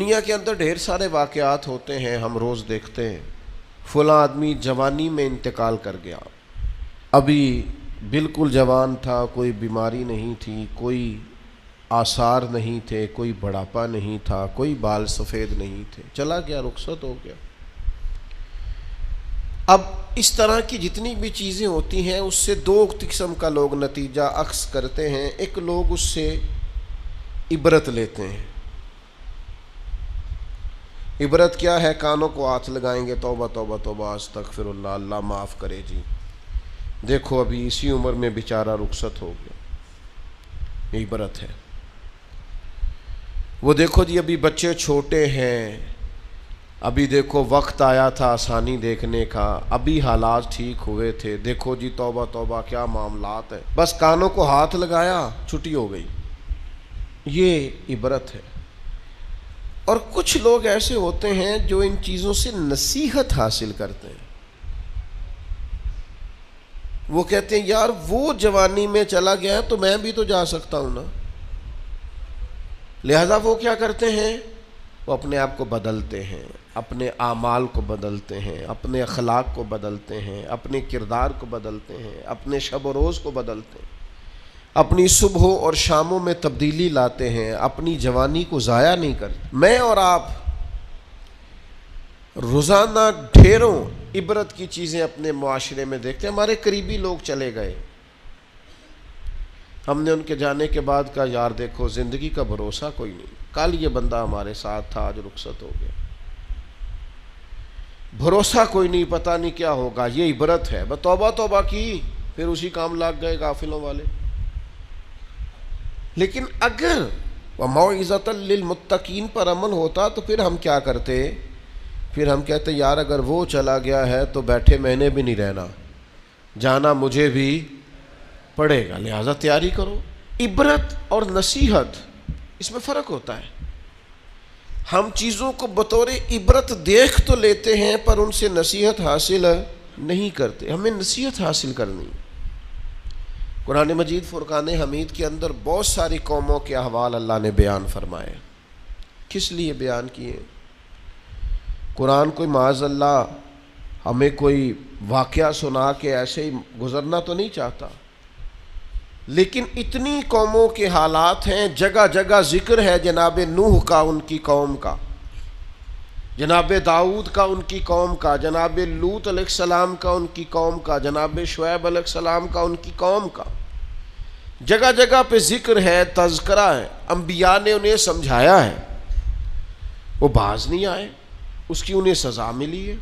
دنیا کے اندر ڈھیر سارے واقعات ہوتے ہیں، ہم روز دیکھتے ہیں فلاں آدمی جوانی میں انتقال کر گیا، ابھی بالکل جوان تھا، کوئی بیماری نہیں تھی، کوئی آثار نہیں تھے، کوئی بڑھاپا نہیں تھا، کوئی بال سفید نہیں تھے، چلا گیا، رخصت ہو گیا۔ اب اس طرح کی جتنی بھی چیزیں ہوتی ہیں اس سے دو قسم کا لوگ نتیجہ اخذ کرتے ہیں۔ ایک لوگ اس سے عبرت لیتے ہیں۔ عبرت کیا ہے؟ کانوں کو ہاتھ لگائیں گے، توبہ توبہ توبہ استغفر اللہ، اللہ معاف کرے جی، دیکھو ابھی اسی عمر میں بیچارہ رخصت ہو گیا، یہ عبرت ہے۔ وہ دیکھو جی ابھی بچے چھوٹے ہیں، ابھی دیکھو وقت آیا تھا آسانی دیکھنے کا، ابھی حالات ٹھیک ہوئے تھے، دیکھو جی توبہ توبہ کیا معاملات ہیں، بس کانوں کو ہاتھ لگایا، چھٹی ہو گئی، یہ عبرت ہے۔ اور کچھ لوگ ایسے ہوتے ہیں جو ان چیزوں سے نصیحت حاصل کرتے ہیں۔ وہ کہتے ہیں یار وہ جوانی میں چلا گیا تو میں بھی تو جا سکتا ہوں نا، لہذا وہ کیا کرتے ہیں؟ وہ اپنے آپ کو بدلتے ہیں، اپنے اعمال کو بدلتے ہیں، اپنے اخلاق کو بدلتے ہیں، اپنے کردار کو بدلتے ہیں، اپنے شب و روز کو بدلتے ہیں، اپنی صبحوں اور شاموں میں تبدیلی لاتے ہیں، اپنی جوانی کو ضائع نہیں کرتے۔ میں اور آپ روزانہ ڈھیروں عبرت کی چیزیں اپنے معاشرے میں دیکھتے ہیں۔ ہمارے قریبی لوگ چلے گئے، ہم نے ان کے جانے کے بعد کہا یار دیکھو زندگی کا بھروسہ کوئی نہیں، کل یہ بندہ ہمارے ساتھ تھا، آج رخصت ہو گیا، بھروسہ کوئی نہیں، پتہ نہیں کیا ہوگا۔ یہ عبرت ہے، بس توبہ توبہ کی، پھر اسی کام لگ گئے غافلوں والے۔ لیکن اگر وَمَوْعِظَةً لِّلْمُتَّقِينَ پر عمل ہوتا تو پھر ہم کیا کرتے؟ پھر ہم کہتے یار اگر وہ چلا گیا ہے تو بیٹھے میں نے بھی نہیں رہنا، جانا مجھے بھی پڑے گا، لہذا تیاری کرو۔ عبرت اور نصیحت اس میں فرق ہوتا ہے۔ ہم چیزوں کو بطور عبرت دیکھ تو لیتے ہیں پر ان سے نصیحت حاصل نہیں کرتے۔ ہمیں نصیحت حاصل کرنی۔ قرآن مجید فرقان حمید کے اندر بہت ساری قوموں کے احوال اللہ نے بیان فرمائے۔ کس لیے بیان کیے؟ قرآن کوئی معاذ اللہ ہمیں کوئی واقعہ سنا کے ایسے ہی گزرنا تو نہیں چاہتا، لیکن اتنی قوموں کے حالات ہیں، جگہ جگہ ذکر ہے جناب نوح کا ان کی قوم کا، جناب داؤد کا ان کی قوم کا، جناب لوط علیہ السلام کا ان کی قوم کا، جناب شعیب علیہ السلام کا ان کی قوم کا، جگہ جگہ پہ ذکر ہے، تذکرہ ہے، انبیاء نے انہیں سمجھایا ہے، وہ باز نہیں آئے، اس کی انہیں سزا ملی ہے۔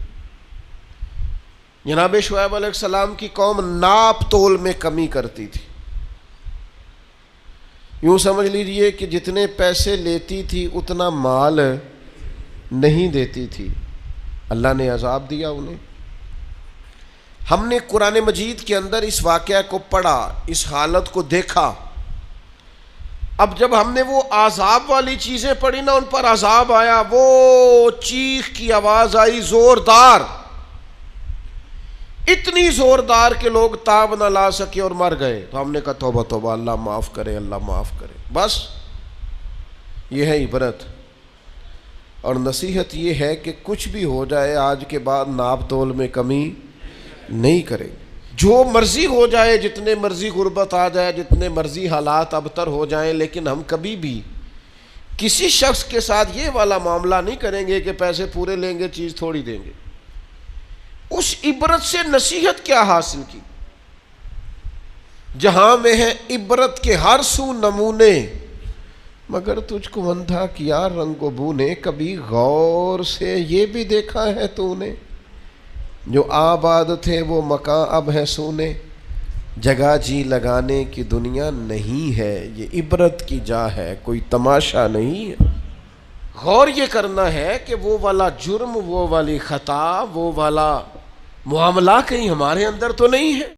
جناب شعیب علیہ السلام کی قوم ناپ تول میں کمی کرتی تھی، یوں سمجھ لیجئے کہ جتنے پیسے لیتی تھی اتنا مال نہیں دیتی تھی، اللہ نے عذاب دیا انہیں۔ ہم نے قرآن مجید کے اندر اس واقعہ کو پڑھا، اس حالت کو دیکھا، اب جب ہم نے وہ عذاب والی چیزیں پڑھی نا، ان پر عذاب آیا، وہ چیخ کی آواز آئی زوردار، اتنی زوردار کہ لوگ تاب نہ لا سکے اور مر گئے۔ تو ہم نے کہا توبہ توبہ، اللہ معاف کرے، اللہ معاف کرے۔ بس یہ ہے عبرت اور نصیحت، یہ ہے کہ کچھ بھی ہو جائے آج کے بعد ناپ تول میں کمی نہیں کریں، جو مرضی ہو جائے، جتنے مرضی غربت آ جائے، جتنے مرضی حالات ابتر ہو جائیں، لیکن ہم کبھی بھی کسی شخص کے ساتھ یہ والا معاملہ نہیں کریں گے کہ پیسے پورے لیں گے چیز تھوڑی دیں گے۔ اس عبرت سے نصیحت کیا حاصل کی؟ جہاں میں ہے عبرت کے ہر سو نمونے، مگر تجھ کو اندھا کیا رنگ و بو نے، کبھی غور سے یہ بھی دیکھا ہے تو نے، جو آباد تھے وہ مکان اب ہے سونے، جگہ جی لگانے کی دنیا نہیں ہے، یہ عبرت کی جا ہے، کوئی تماشا نہیں ہے۔ غور یہ کرنا ہے کہ وہ والا جرم، وہ والی خطا، وہ والا معاملہ کہیں ہمارے اندر تو نہیں ہے۔